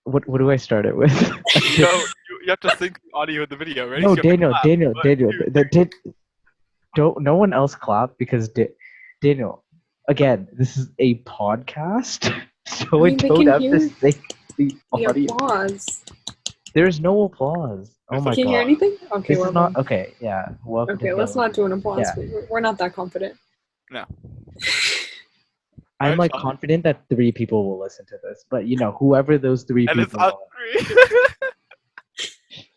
What do I start it with? No, you have to sync the audio and the video. Ready? No, So you have to Daniel, clap. Daniel, One, Daniel. two, Don't no one else clap because Daniel. Again, this is a podcast, I so I mean, they don't can have to hear sync the the audio. applause. There's no applause. Oh There's my Can you hear god. anything? Okay, This well is not then. okay. Yeah. Welcome to Okay, let's the not do an applause. yeah. We're not that confident. No. I'm Alright, like Shaan. confident that three people will listen to this, but whoever those three And it's people us are.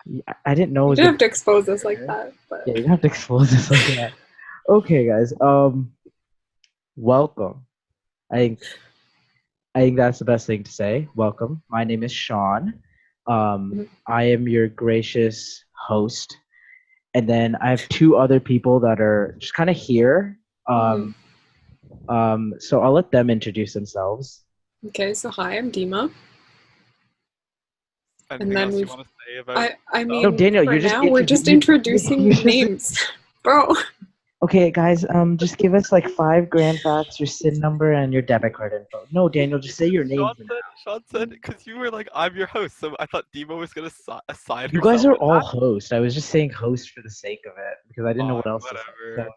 three. I didn't know it You was didn't gonna have to be expose us like there. that, but Yeah, you don't have to expose this like that. Okay, guys. Welcome. I think I think that's the best thing to say. Welcome. My name is Shaan. I am your gracious host, and then I have two other people that are just kind of here. So I'll let them introduce themselves. okay. So hi, I'm Dima, and Anything then else you we've. want to say about I yourself? No, mean, Daniel, for you're just now we're just introducing you're just names, bro. okay, guys. Just give us like 5 grand facts, your SIN number, and your debit card info. No, Daniel, just say your Sean names. said, Sean said, because you were like, I'm your host, so I thought Dima was gonna assign You guys herself are as all that. host. I was just saying host for the sake of it because I didn't know what else to say. So, Whatever.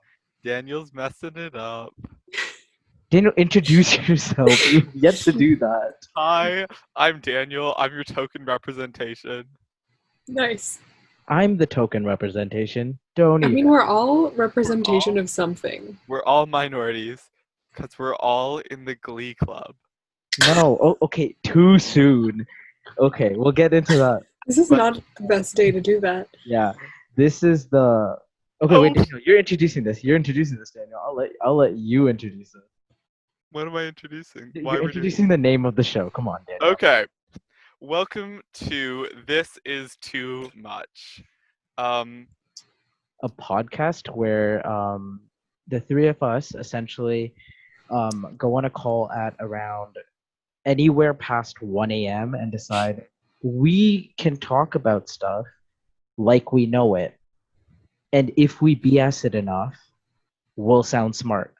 Daniel's messing it up. Daniel, introduce yourself. You've yet to do that. Hi, I'm Daniel. I'm your token representation. Nice. I'm the token representation. Don't I mean, even. we're all representation of something. We're all minorities, because we're all in the Glee Club. No. Oh, okay. Too soon. Okay, we'll get into that. This is But- not the best day to do that. Yeah. This is the. Okay, Oh, wait, Daniel. You're introducing this. You're introducing this, Daniel. I'll let you introduce it. what am I introducing? Why You're are we doing introducing the name of the show. Come on, Daniel. Okay. Welcome to This Is Too Much. A podcast where the three of us essentially go on a call at around anywhere past 1 a.m. and decide we can talk about stuff like we know it. And if we BS it enough, we'll sound smart.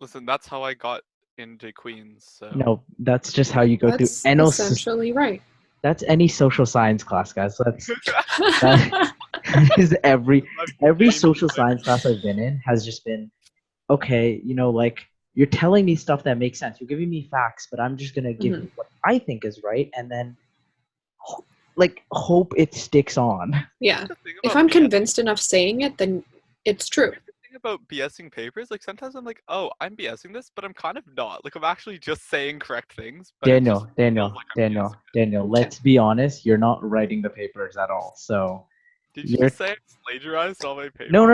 Listen, that's how I got into Queens. So No, that's just how you go through. That's essentially right. That's any social science class, guys. That is every social science class I've been in has just been okay. Like you're telling me stuff that makes sense. You're giving me facts, but I'm just gonna give you what I think is right, and then hope it sticks on. Yeah. If I'm convinced enough saying it, then it's true. The thing about BSing papers, like sometimes I'm like, oh, I'm BSing this, but I'm kind of not. Like I'm actually just saying correct things. But it just Daniel, feels like I'm BSing it. Daniel. Let's be honest. You're not writing the papers at all. So Did you just say I plagiarized all my papers? no.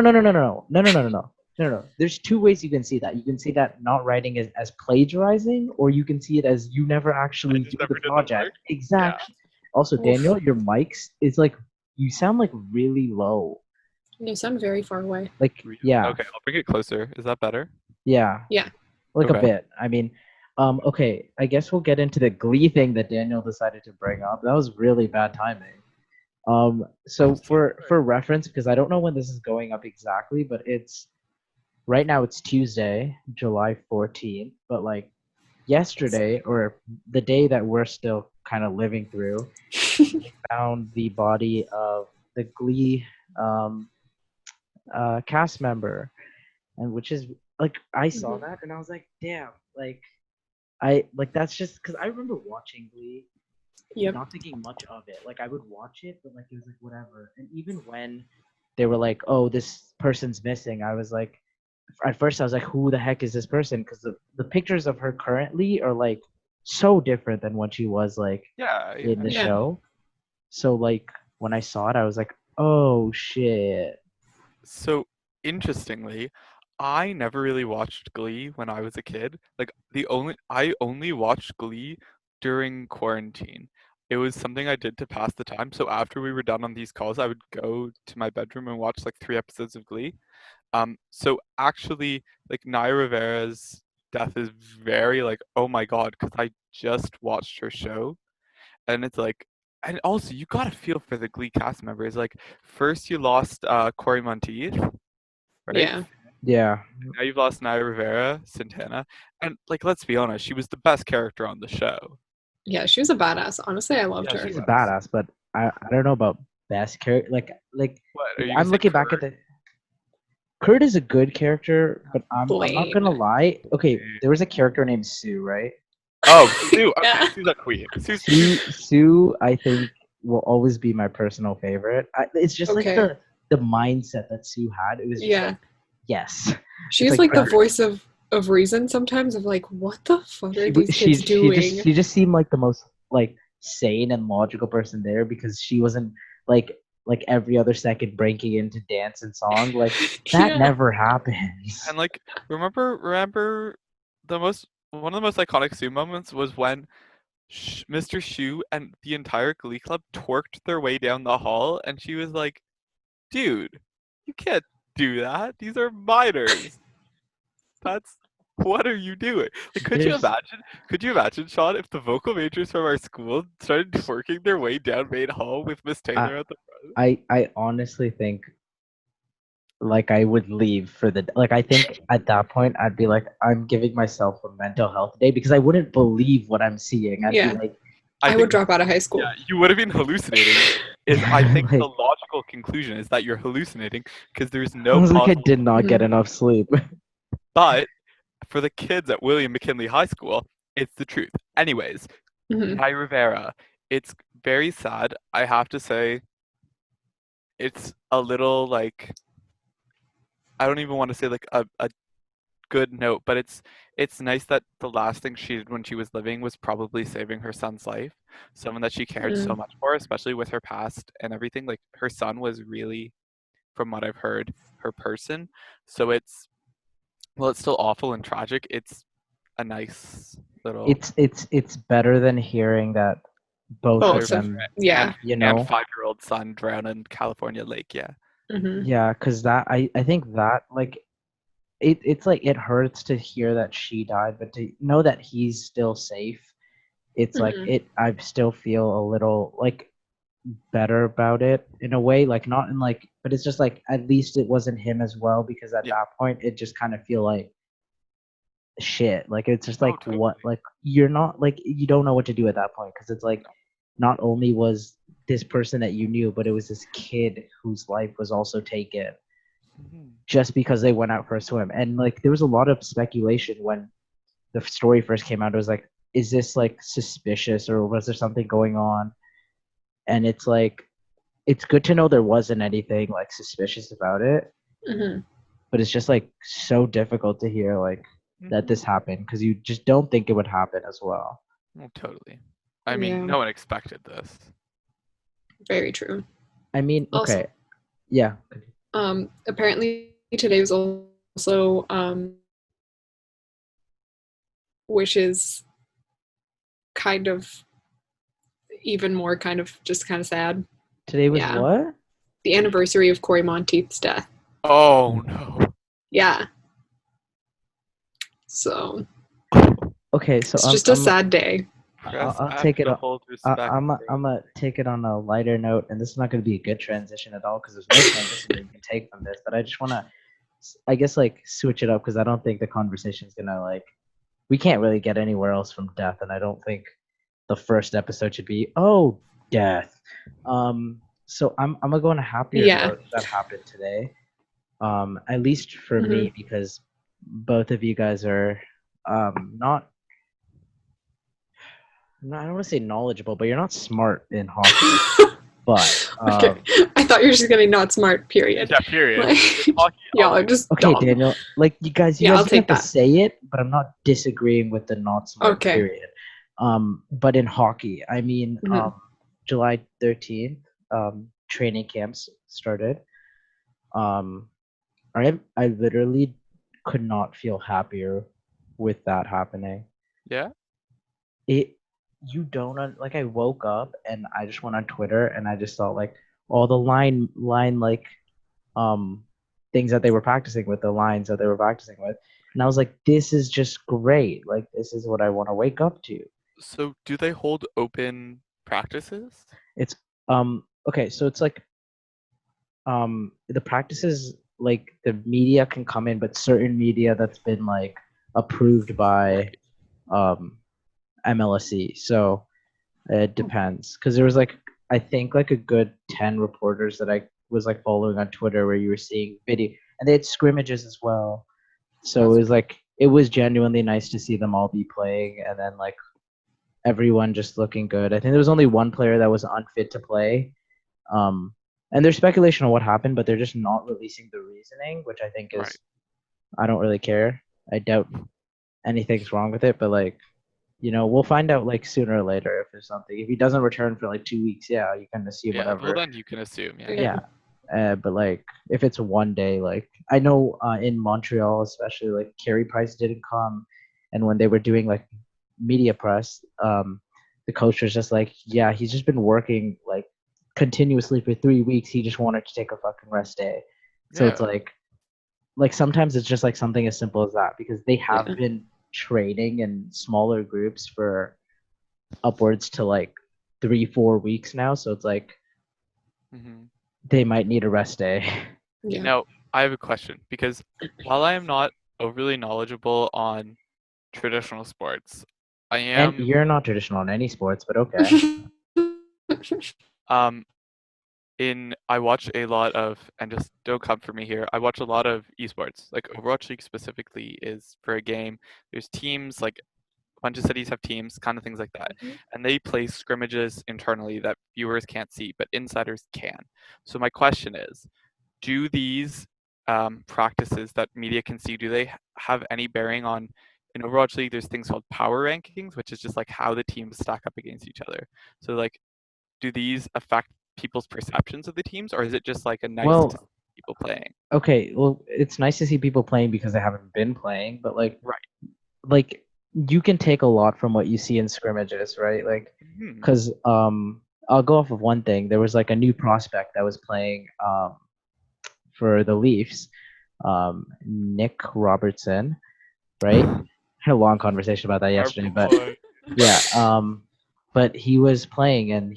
There's two ways you can see that. You can see that not writing is as plagiarizing, or you can see it as you never actually do the project. Exactly. Yeah. Also, Oof. Daniel, your mics is like you sound like really low. You sound very far away. Like yeah. Okay, I'll bring it closer. Is that better? Yeah. Yeah. Like Okay. a bit. I mean, okay. I guess we'll get into the Glee thing that Daniel decided to bring up. That was really bad timing. So for reference, because I don't know when this is going up exactly, but it's right now it's Tuesday, July 14th, but like yesterday or the day that we're still kind of living through, we found the body of the Glee cast member, and which is like I saw that and I was like, damn, like that's just because I remember watching Glee. Yep. Not thinking much of it. Like I would watch it, but like it was like whatever. And even when they were like, "Oh, this person's missing," I was like, at first I was like, "Who the heck is this person?" Because the pictures of her currently are like so different than what she was like in the show. So like when I saw it, I was like, "Oh shit." So interestingly, I never really watched Glee when I was a kid. Like I only watched Glee during quarantine. It was something I did to pass the time. So after we were done on these calls, I would go to my bedroom and watch like 3 episodes of Glee. So actually, like Naya Rivera's death is very like, oh my god, because I just watched her show, and it's like, and also you gotta feel for the Glee cast members. Like first you lost Corey Monteith, right? Yeah. Yeah. Now you've lost Naya Rivera, Santana, and like let's be honest, she was the best character on the show. Yeah, she was a badass. Honestly, I loved Yeah, her. she She's a was. badass, but I don't know about best character. What are you gonna I'm say, looking back at Kurt? the Kurt is a good character, but I'm not Blaine. gonna lie. Okay, there was a character named Sue, right? Oh, Sue. Okay, Yeah. Sue's a queen. Sue's Sue, I think will always be my personal favorite. It's just like Okay. the mindset that Sue had. It was just Yeah. like yes, it's She's like like the better. voice of reason sometimes of like, what the fuck are these kids doing? She just seemed like the most like sane and logical person there because she wasn't like every other second breaking into dance and song. Like that Yeah. never happens. and like remember the most one of the most iconic Sue moments was when Mr. Shu and the entire Glee Club twerked their way down the hall, and she was like, "Dude, you can't do that. These are minors. That's what are you doing? Like, could you There's imagine? Could you imagine, Sean, if the vocal majors from our school started twerking their way down Main Hall with Miss I Taylor at the front? I honestly think like I would leave for the like I think at that point I'd be like I'm giving myself a mental health day because I wouldn't believe what I'm seeing. I'd be Yeah. like I I would think, drop out of high yeah, school. you would have been hallucinating. Is I think the like logical conclusion is that you're hallucinating because there's I no was like I possible. did not get Mhm. enough sleep. But for the kids at William McKinley High School, it's the truth. Anyways, Mhm. Guy Rivera, it's very sad. I have to say, it's a little like I don't even want to say like a good note, but it's nice that the last thing she did when she was living was probably saving her son's life. Someone that she cared so Mm. much for, especially with her past and everything. Like her son was really, from what I've heard, her person. So it's still awful and tragic. It's a nice little It's better than hearing that both Guy of Both Rivera of them, yeah. you and know, 5-year-old son drown in California lake. Yeah. Hmm. yeah, because that I think that like it's like it hurts to hear that she died, but to know that he's still safe, it's like Hmm. it I still feel a little like better about it in a way, like not in like but it's just like at least it wasn't him as well because at Yeah. that point it just kind of feel like shit. Like it's just Oh, like what totally. like you're not like you don't know what to do at that point because it's like not only was this person that you knew, but it was this kid whose life was also taken Mhm. just because they went out for a swim. And like there was a lot of speculation when the story first came out. It was like, is this like suspicious or was there something going on? And it's like it's good to know there wasn't anything like suspicious about it, Hmm. but it's just like so difficult to hear like that Mhm. this happened because you just don't think it would happen as well. Oh, totally. I mean, Yeah. no one expected this. Very true. I mean, Also, okay, yeah, apparently today was also which is kind of even more kind of just kind of sad. today was Yeah. what? The anniversary of Corey Monteith's death. Oh no. Yeah. So Okay, so it's just a sad day. Press I'll F take it. to hold respect, I'm bro. gonna take it on a lighter note, and this is not gonna be a good transition at all because there's no transition that you can take from this. But I just wanna, I guess, like switch it up because I don't think the conversation's gonna like we can't really get anywhere else from death, and I don't think the first episode should be oh death. So I'm gonna go on a happier Yeah. note that happened today. At least for Hmm. me because both of you guys are not no, I don't want to say knowledgeable, but you're not smart in hockey. But Okay. I thought you were just getting not smart, period. Yeah, period. Like, In hockey, I'll y'all are take just okay, dumb. Daniel, like you Yeah, guys I'll didn't have take to that. say it, but I'm not disagreeing with the not smart Okay. period. But in hockey, I mean, Hmm. July 13th, training camps started. Um, I literally could not feel happier with that happening. yeah. It you don't like I woke up and I just went on Twitter and I just saw like all the line like um things that they were practicing with the lines that they were practicing with and I was like this is just great like this is what I want to wake up to. So do they hold open practices? It's okay so it's like the practices like the media can come in but certain media that's been like approved by Right. um MLSE so It depends because there was like I think like a good 10 reporters that I was like following on Twitter where you were seeing video and they had scrimmages as well. So That's it was genuinely nice to see them all be playing and then like everyone just looking good. I think there was only one player that was unfit to play. Um, and there's speculation on what happened, but they're just not releasing the reasoning, which I think right. is I don't really care. I doubt anything's wrong with it, but like we'll find out like sooner or later if there's something. If he doesn't return for like 2 weeks, yeah, you can assume Yeah. Well, whatever. then you can assume. Yeah. Yeah. Yeah. But like if it's one day, like I know in Montreal especially, like Carey Price didn't come, and when they were doing like media press, the coach was just like, yeah, he's just been working like continuously for 3 weeks. He just wanted to take a fucking rest day. So it's Yeah. like sometimes it's just like something as simple as that because they have Yeah. been training in smaller groups for upwards to like 3-4 weeks now. So it's like Hmm. they might need a rest day. Yeah. Now, I have a question because while I am not overly knowledgeable on traditional sports, I And am you're not traditional in any sports, but okay. um in I watch a lot of, and just don't come for me here, I watch a lot of esports. Like Overwatch League specifically is for a game. There's teams, like a bunch of cities have teams, kind of things like that. And they play scrimmages internally that viewers can't see, but insiders can. So my question is, do these practices that media can see, do they have any bearing on, in Overwatch League, there's things called power rankings, which is just like how the teams stack up against each other. So like, do these affect people's perceptions of the teams, or is it just like a nice to see Well, people playing? okay. Well, it's nice to see people playing because they haven't been playing, but Right. like you can take a lot from what you see in scrimmages, right? Like, Hmm. because I'll go off of one thing. There was like a new prospect that was playing for the Leafs, Nick Robertson, right? Had a long conversation about that Our yesterday, but boy. yeah, but he was playing and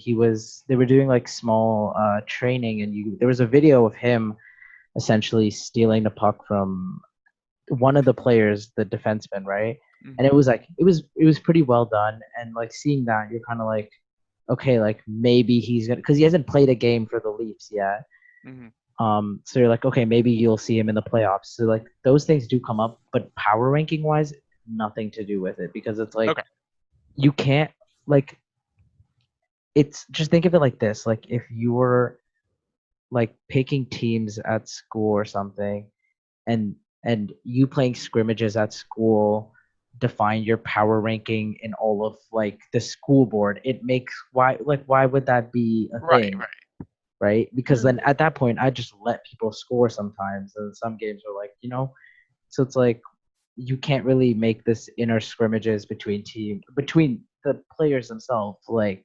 they were doing like small training and there was a video of him essentially stealing the puck from one of the players, the defenseman, right? And it Hmm. was like it was pretty well done and like seeing that you're kind of like okay, like maybe he's gonna because he hasn't played a game for the Leafs yet. Hmm. So you're like, okay, maybe you'll see him in the playoffs. So like those things do come up, but power ranking wise, nothing to do with it because it's like Okay. you can't like it's just think of it like this: like if you were like picking teams at school or something, and you playing scrimmages at school define your power ranking in all of like the school board. It makes why would that be a Right. thing? Right. Right? Because Mm. then at that point, I just let people score sometimes, and some games are like, so it's like you can't really make this inner scrimmages between the players themselves like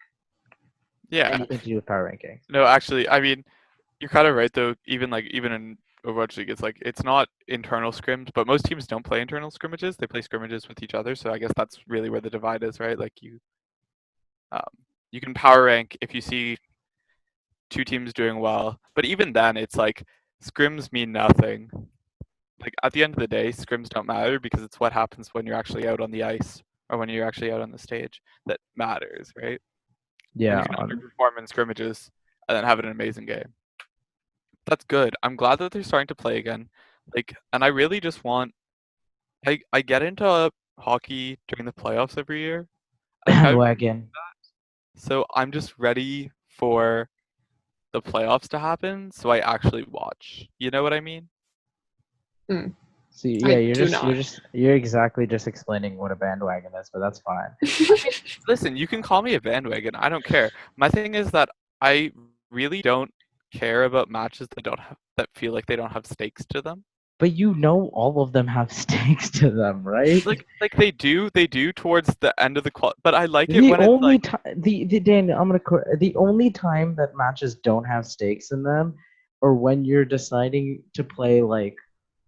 Yeah. anything to do with power rankings. No, actually, I mean, you're kind of right though. Even in Overwatch League, it's like it's not internal scrims, but most teams don't play internal scrimmages. They play scrimmages with each other. So I guess that's really where the divide is, right? Like um, you can power rank if you see two teams doing well, but even then, it's like scrims mean nothing. Like at the end of the day, scrims don't matter because it's what happens when you're actually out on the ice or when you're actually out on the stage that matters, right? And Yeah, you can underperform in scrimmages and then have an amazing game. That's good. I'm glad that they're starting to play again. Like, and I really just want. I get into hockey during the playoffs every year. Like I bandwagon. so I'm just ready for the playoffs to happen so I actually watch. You know what I mean? Mm. So yeah, I do not. you're exactly just explaining what a bandwagon is, but that's fine. I mean, listen, you can call me a bandwagon. I don't care. My thing is that I really don't care about matches that feel like they don't have stakes to them. But all of them have stakes to them, right? Like they do towards the end of the qual. But I like it The when it's only like time the Dan, the only time that matches don't have stakes in them are when you're deciding to play like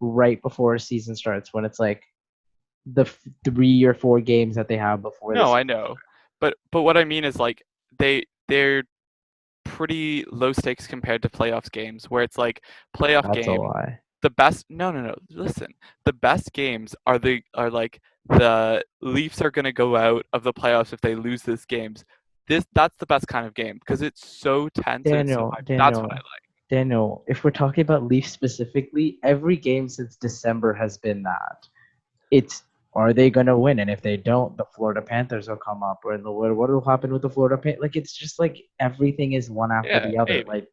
right before a season starts, when it's like the 3 or 4 games that they have before the no, I season. know, but what I mean is like they're pretty low stakes compared to playoffs games where it's like playoff That's a game lie. the best no listen, the best games are like the Leafs are going to go out of the playoffs if they lose this games That's the best kind of game because it's so tense and it's so Daniel, hype. That's what I Daniel, like. Daniel, if we're talking about Leafs specifically, every game since December has been that. It's are they gonna win? And if they don't, the Florida Panthers will come up, or what will happen with the Florida Panthers? Like it's just like everything is one after Yeah, the other. maybe. Like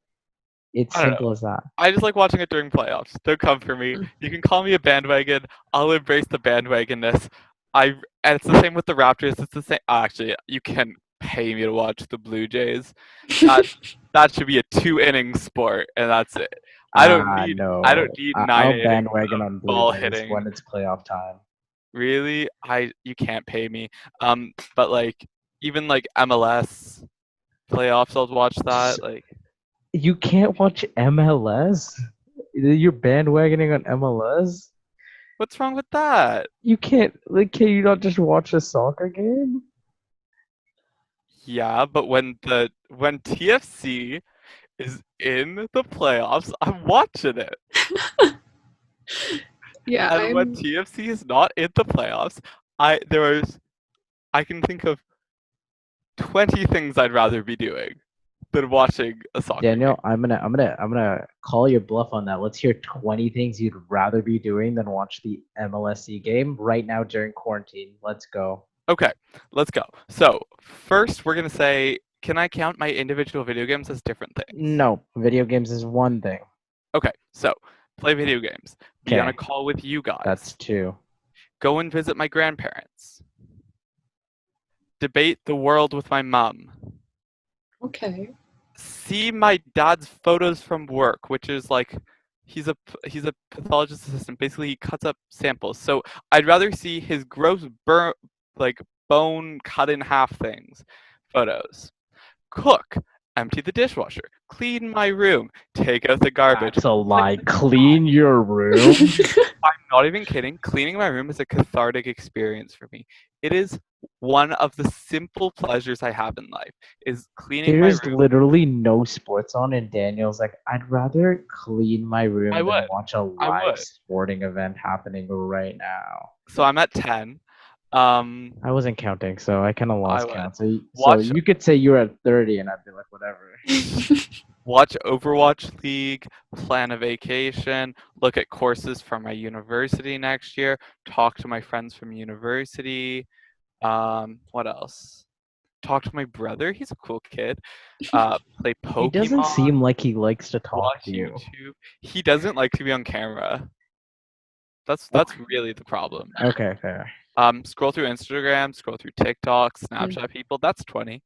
it's I don't know. simple as that. I just like watching it during playoffs. Don't come for me. You can call me a bandwagon. I'll embrace the bandwagonness. And it's the same with the Raptors. It's the same. Actually, you can pay me to watch the Blue Jays. That that should be a 2 inning sport, and that's it. I don't No, need nine I'll innings bandwagon of on Blue ball Jays hitting. when it's playoff time. Really, you can't pay me. But like even like MLS playoffs, I'll watch that. Like, You can't watch MLS. You're bandwagoning on MLS. what's wrong with that? You can't. Like, can you not just watch a soccer game? Yeah, but when TFC is in the playoffs, I'm watching it. Yeah, And when TFC is not in the playoffs, I can think of 20 things I'd rather be doing than watching a soccer game. Daniel, I'm gonna call your bluff on that. Let's hear 20 things you'd rather be doing than watch the MLSC game right now during quarantine. Let's go. Okay, let's go. So first, we're gonna say, can I count my individual video games as different things? No, video games is one thing. Okay, so play video games. Be on a Okay, call with you guys. that's two. Go and visit my grandparents. Debate the world with my mom. okay. See my dad's photos from work, which is like he's a pathologist assistant. Basically, he cuts up samples. So I'd rather see his gross like bone cut in half things, photos. Cook, empty the dishwasher, clean my room, take out the garbage. That's a lie. Clean your room. I'm not even kidding. Cleaning my room is a cathartic experience for me. It is one of the simple pleasures I have in life is cleaning my There's room. literally no sports on, and Daniel's like, I'd rather clean my room I than would. watch a I live would. sporting event happening right now. So I'm at 10. I wasn't counting, so I kind of lost would. count. So Watch- you could say you were at 30, and I'd be like, whatever. Watch Overwatch League, plan a vacation, look at courses from my university next year, talk to my friends from university. What else? Talk to my brother. He's a cool kid. Play Pokemon. He doesn't seem like he likes to talk Watch to you. YouTube. He doesn't like to be on camera. That's really the problem. Okay, fair. Scroll through Instagram, scroll through TikTok, Snapchat people. That's 20.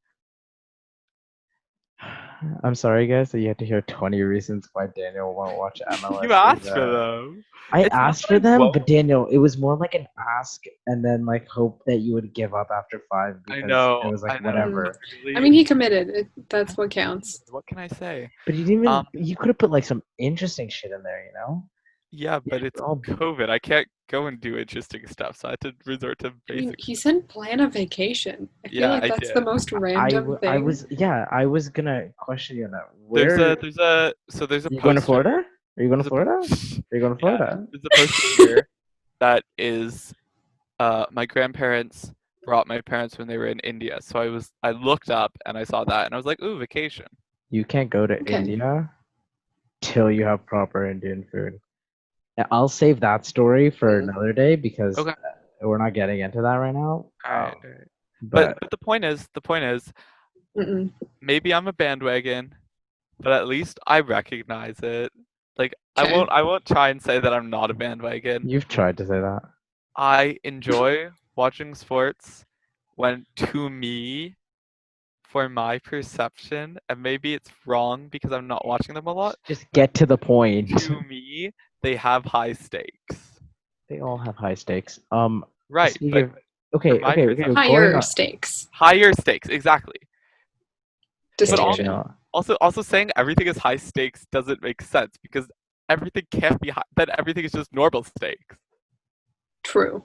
I'm sorry, guys, that you had to hear 20 reasons why Daniel won't watch MLS. You asked for them. I It's not asked that for I them, won't. but Daniel, it was more like an ask and then like hope that you would give up after 5 I because know. it was like I know. whatever. Really, I mean, he committed. That's what counts. what can I say? But you didn't even you could have put like some interesting shit in there, you know? Yeah, but it's I'll- COVID. I can't go and do interesting stuff, so I had to resort to I mean, basic. he said plan a vacation. I feel Yeah, like I that's did. the most random I thing. was gonna question you on that. Where There's a are you going to poster. Florida? Are you going to There's a- Florida? Are you going to Yeah. Florida? There's a poster here that is my grandparents brought my parents when they were in India. So I looked up and I saw that and I was like, ooh, vacation. You can't go to Okay. India till you have proper Indian food. I'll save that story for another day because Okay. we're not getting into that right now. Alright. But But the point is, Mm-mm. maybe I'm a bandwagon, but at least I recognize it. Like Okay. I won't try and say that I'm not a bandwagon. you've tried to say that. I enjoy watching sports when, to me, for my perception, and maybe it's wrong because I'm not watching them a lot, Just get to the point. to me, they have high stakes. They all have high stakes. Right, speaking but of- okay, my okay, perception- going Higher on. stakes. higher stakes, exactly. Distinction. Daniel, Also saying everything is high stakes doesn't make sense because everything can't be high. Then everything is just normal stakes. True.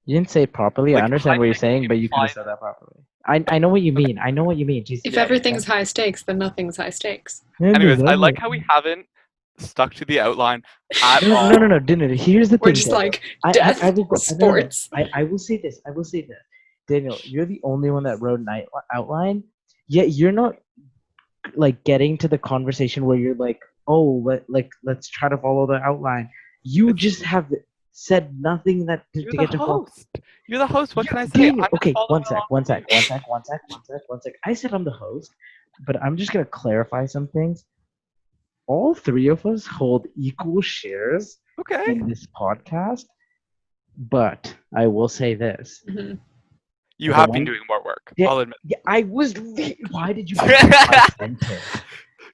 you didn't say it properly. Like, I understand high what you're stakes saying, but you could have implies- said that properly. I know what you mean. I know what you mean. Jesus. If Yeah, everything's high stakes, then nothing's high stakes. Anyways, I like how we haven't stuck to the outline at all. No. Daniel, here's the We're thing. just Daniel. like death, I will go, sports. I will say this. Daniel, you're the only one that wrote an outline. Yeah, you're not like getting to the conversation where you're like, oh, let's try to follow the outline. You It's just have said nothing that you're to the get to follow. host. You're the host. What Yeah, can I say? Daniel. I'm just Okay, following one sec, along one with sec, you. one sec, one sec, one sec, one sec. I said I'm the host, but I'm just gonna clarify some things. All three of us hold equal shares Okay. in this podcast, but I will say this: Hmm. You the have been one, doing more work. yeah, I'll admit. yeah, I was. Why did you interrupt my sentence?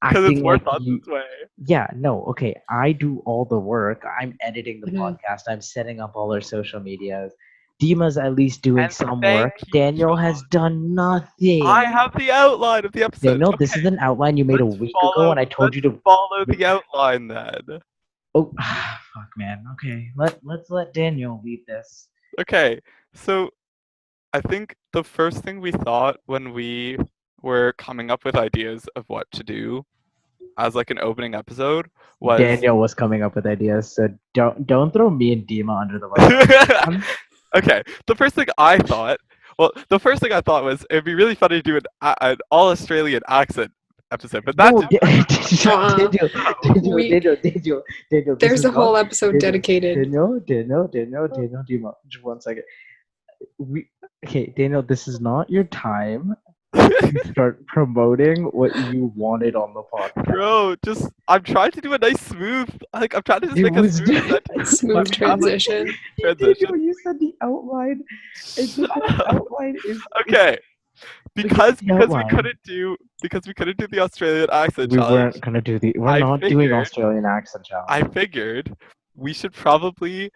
Because it's Acting more like thought you. this way. Yeah, no, okay. I do all the work. I'm editing the Hmm. podcast. I'm setting up all our social medias. Dima's at least doing And some thank work. you, Daniel Sean. has done I nothing. have the outline of the episode. Daniel, this is Okay, an outline you made a let's week ago, follow. and I told Let's you to. follow the outline then. Oh, fuck, man. Okay, let's let Daniel lead this. Okay, so I think the first thing we thought when we were coming up with ideas of what to do as like an opening episode was Daniel was coming up with ideas, so don't throw me and Dima under the bus. okay. The first thing I thought, the first thing I thought was it'd be really funny to do an all Australian accent episode, but that No, didn't. Daniel, Daniel, We Daniel, Daniel, Daniel. This there's is a not whole episode Daniel, dedicated. Daniel, Dima. Just 1 second. We okay, Daniel. This is not your time to start promoting what you wanted on the podcast. Bro, just I'm trying to do a nice smooth, like I'm trying to just It make a was smooth just sentence. Smooth transition. Transition. Daniel. You said the outline, and so Shut the up. outline is Okay, okay. because The because we outline. couldn't do because we couldn't do the Australian accent We challenge. weren't gonna do the. We're I not doing figured Australian accent I challenge. figured we should probably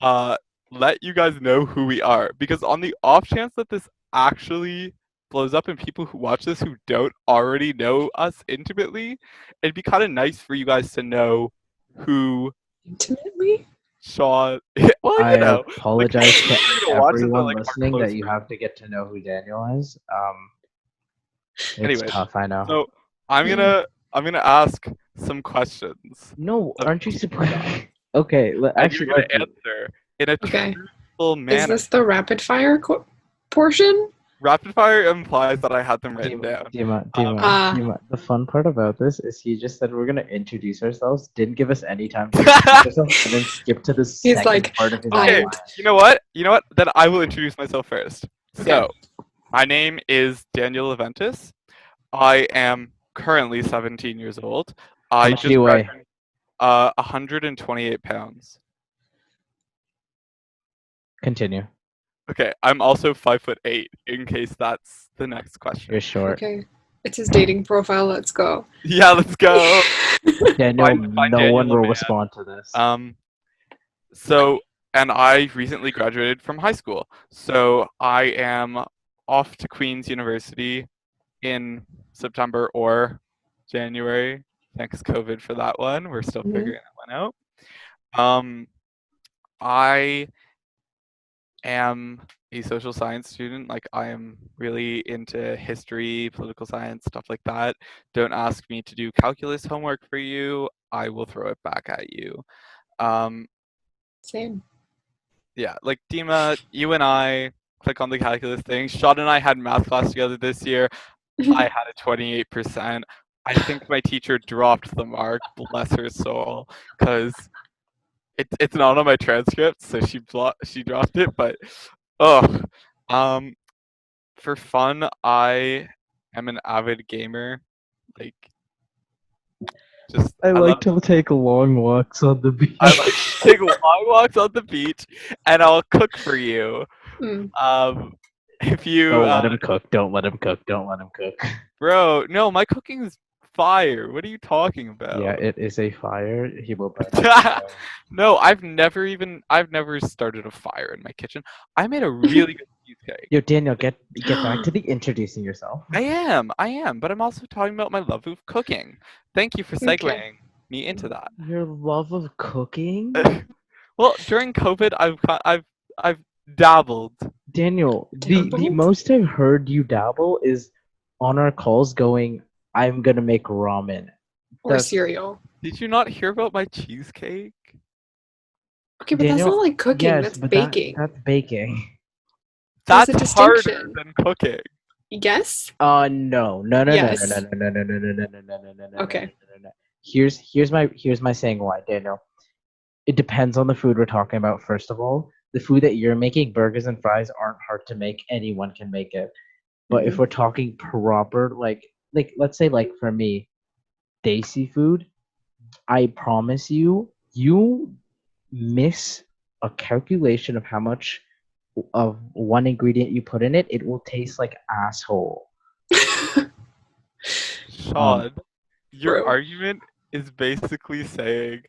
uh let you guys know who we are because on the off chance that this actually blows up and people who watch this who don't already know us intimately, it'd be kind of nice for you guys to know who Intimately? Sean. Well, I you know, like apologize to people who are gonna watch this are everyone like our listening close that you friends. have to get to know who Daniel is. It's Anyways, tough, I know. so I'm gonna I'm gonna ask some questions No, of aren't you each supposed? of you guys, Okay, and you're actually, gonna let's do. answer in a Okay. truthful Is manner. this the rapid fire portion? Rapid fire implies that I had them written Dima, down. Dima, Um, Dima, Ah, Dima. The fun part about this is he just said we're gonna introduce ourselves, didn't give us any time to introduce ourselves, and then skip to the he's second like, part of his okay, I'm outline. you know what? You know what? Then I will introduce myself first. okay. So, my name is Daniel Leventis. I am currently 17 years old. How I much do just you weigh? graduated 128 pounds. Continue. Okay, I'm also 5'8", in case that's the next question. You're short. Okay. It's his dating profile. Let's go. Yeah, let's go. Daniel, Find no Daniel one a will man. respond to this. So, and I recently graduated from high school. So I am off to Queen's University in September or January. Thanks COVID for that one. We're still Mhm. figuring that one out. I am a social science student. Like I am really into history, political science, stuff like that. Don't ask me to do calculus homework for you. I will throw it back at you. Um, Same. yeah, like Dima, you and I click on the calculus thing. Sean and I had math class together this year. I had a 28%. I think my teacher dropped the mark, bless her soul, because it's not on my transcript, so she dropped it. But oh, um, for fun, I am an avid gamer. Like, just I I love like to take long walks on the beach. I like to take long walks on the beach, and I'll cook for you. Mm. If you, Don't let him cook. Don't let him cook. Don't let him cook. bro, no, my cooking is fire. What are you talking Yeah, about? it is a fire. He will burn up. No, I've never started a fire in my kitchen. I made a really good cheesecake. Yo, Daniel, get back to the introducing yourself. I am, but I'm also talking about my love of cooking. Thank you for Okay. segueing me into that. Your love of cooking? Well, during COVID, I've dabbled. Daniel, the Dabbled? most I've heard you dabble is on our calls going, I'm gonna make ramen. Or That's cereal. Did you not hear about my cheesecake? Okay, but that's Daniel. not like cooking. Yes, That's but baking. that's baking. There's a That's harder distinction. than cooking. Yes? No, no, no, no, no, no, Yes. no, no, no, no, no, no, no, no, no, no, no, Okay. no. Here's my saying why, Daniel. It depends on the food we're talking about. First of all, the food that you're making, burgers and fries, aren't hard to make. Anyone can make it. But if Mhm. we're talking proper, like let's say like for me, desi food, I promise you, you miss a calculation of how much of one ingredient you put in it, it will taste like asshole. Um, Sean, your Bro. argument is basically saying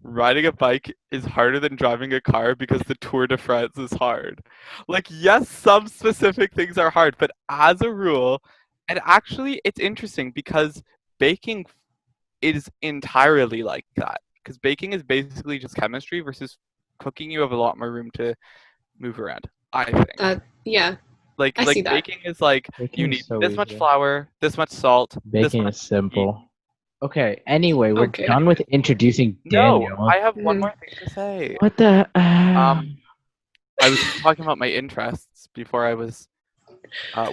riding a bike is harder than driving a car because the Tour de France is hard. Like, yes, some specific things are hard, but as a rule, and actually, it's interesting because baking is entirely like that. Because baking is basically just chemistry versus cooking, you have a lot more room to move around, I think. Yeah, Like I see like that. baking is like you baking need is so this much easy. flour, this much salt, this Baking is much yeast. simple. Okay, anyway, we're Okay. done with Anyways, introducing no, Daniel. I have one Mhm. more thing to say. What the? Um, I was talking about my interests before I was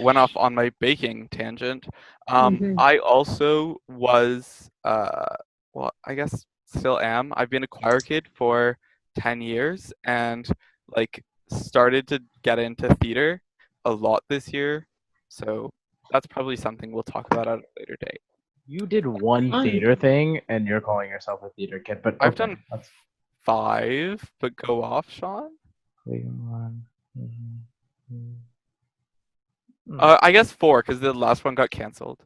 went off on my baking tangent. Mhm. I also was well, I guess still am. I've been a choir kid for 10 years and like started to get into theater a lot this year. So that's probably something we'll talk about at a later date. You did one Fun. theater thing, and you're calling yourself a theater kid. But I've okay, done let's 5, but go off, Sean. click on. I guess 4 because the last one got canceled.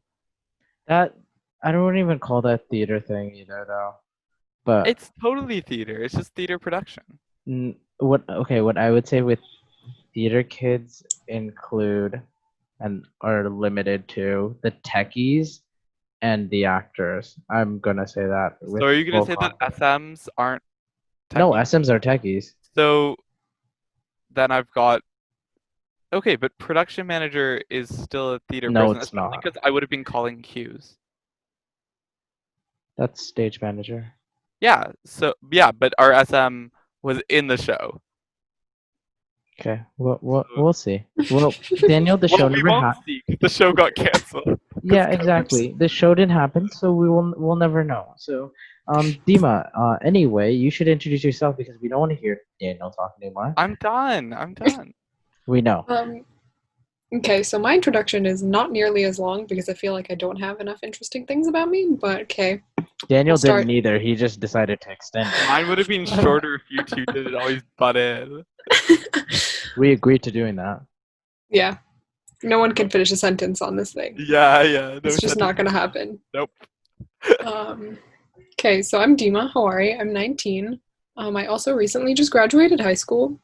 That I don't even call that theater thing either, though. But It's totally theater. It's just theater production. what? Okay, what I would say with theater kids include and are limited to the techies and the actors. I'm gonna say that So with are you gonna full say that confidence. SMs aren't No, techies? SMs are techies. So then I've got okay, but production manager is still a theater No, person, it's especially not. because I would have been calling cues. That's stage manager. Yeah. So yeah, but our SM was in the show. Okay, we'll So, we'll see. Well, Daniel, the well, show we never won't happened. see. The show got canceled because Yeah, COVID. exactly. The show didn't happen, so we'll never know. So, Dima, anyway, you should introduce yourself because we don't want to hear Daniel talk anymore. I'm done. I'm done. We know. Um, okay, so my introduction is not nearly as long because I feel like I don't have enough interesting things about me, but okay, Daniel we'll didn't start. either. He just decided to extend it. Mine would have been shorter if you two didn't always butt in. We agreed to doing that. Yeah, no one can finish a sentence on this thing. Yeah, yeah. No It's just not sentences. gonna happen. Nope. Um, okay, so I'm Dima. How are you? I'm 19. I also recently just graduated high school.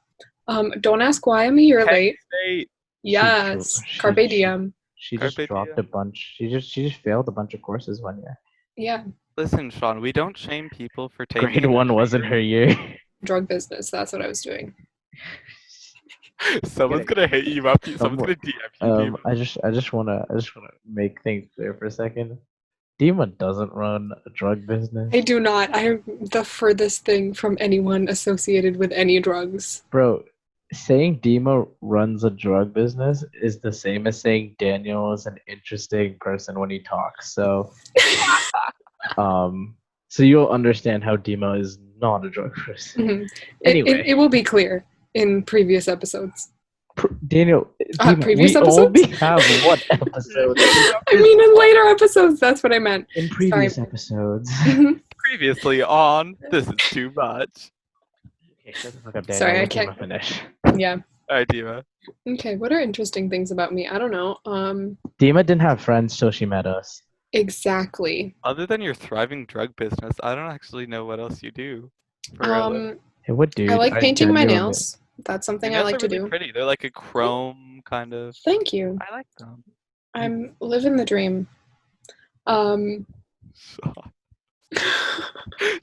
Don't ask why I'm a year Penn late. State. Yes, Carpe Diem. She just Carpe dropped a diem. bunch. She just failed a bunch of courses one year. Yeah, Listen, Sean, we don't shame people for taking Grade an one extra wasn't her year. drug business. That's what I was doing. year. Someone's Getting gonna hit you up. Someone's someone. gonna DM you, Dima. I just wanna make things clear for a second. Dima doesn't run a drug I business, do not. I am the furthest thing from anyone associated with any drugs. bro. Saying Dima runs a drug business is the same as saying Daniel is an interesting person when he talks. Um, so you'll understand how Dima is not a drug person. Mhm. It Anyway, will be clear in previous episodes. Daniel, Dima, Previous we episodes? only have what episode? I mean, in later episodes, that's what I meant. In Sorry. previous episodes. Mhm. Previously on This Is Too Much. Okay, shut the fuck up, Daniel. Sorry, I Let can't. Dima finish. Yeah. Alright, Dima. Okay, what are interesting things about me? I don't know. Dima didn't have friends till she met us. Exactly. Other than your thriving drug business, I don't actually know what else you do for a living. Hey, what I dude? like I painting my genuinely. nails. That's Your something I nails like are to really do. pretty. They're like a chrome kind of. Thank you. I like them. I'm living the dream. Um, Sean.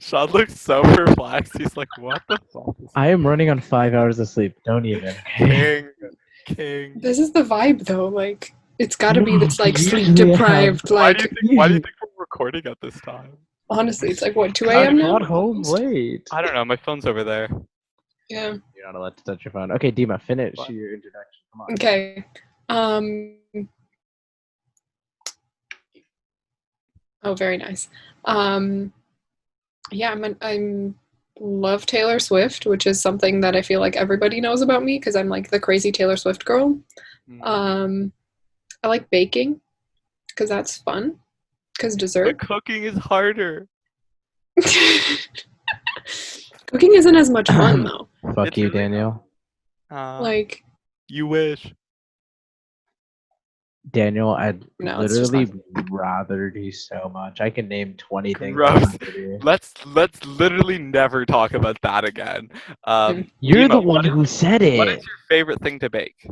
Sean looks so perplexed. He's like, what the fuck is I am running on 5 hours of sleep. Don't even. Okay? King? King. this is the vibe, though. Like, it's got to be No, this like we sleep usually have. deprived. Why do you Like, think Usually, we're recording at this time? honestly, it's like what 2 I a.m. now? got home Almost. late. I don't know. My phone's over there. Yeah. You're not allowed to touch your phone. Okay, Dima, finish What? your introduction. Come on. Okay. Um, Oh, very nice. Um, yeah, I'm love Taylor Swift, which is something that I feel like everybody knows about me because I'm like the crazy Taylor Swift girl. Mm. Um, I like baking because that's fun. Because But dessert. cooking is harder. Cooking isn't as much fun though. Fuck It's you, really Daniel. Like, you wish. Daniel, I'd no, it's just not. literally rather do so much. I can name 20 things I'd Gross. rather do. Let's literally never talk about that again. Mm. You're the Dima, one who said what is it. your favorite thing to bake?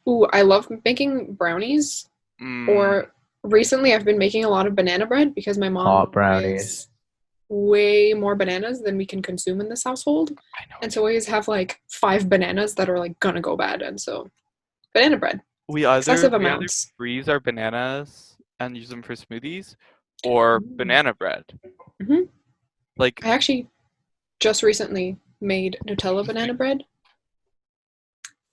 Ooh, I love making brownies. Mm, Or recently, I've been making a lot of banana bread because my mom Hot brownies. buys way more bananas than we can consume in this household. I know. And so we always have like 5 bananas that are like gonna go bad. And so banana bread, excessive We either amounts. freeze our bananas and use them for smoothies, or banana bread. Hmm. Like I actually just recently made Nutella banana bread,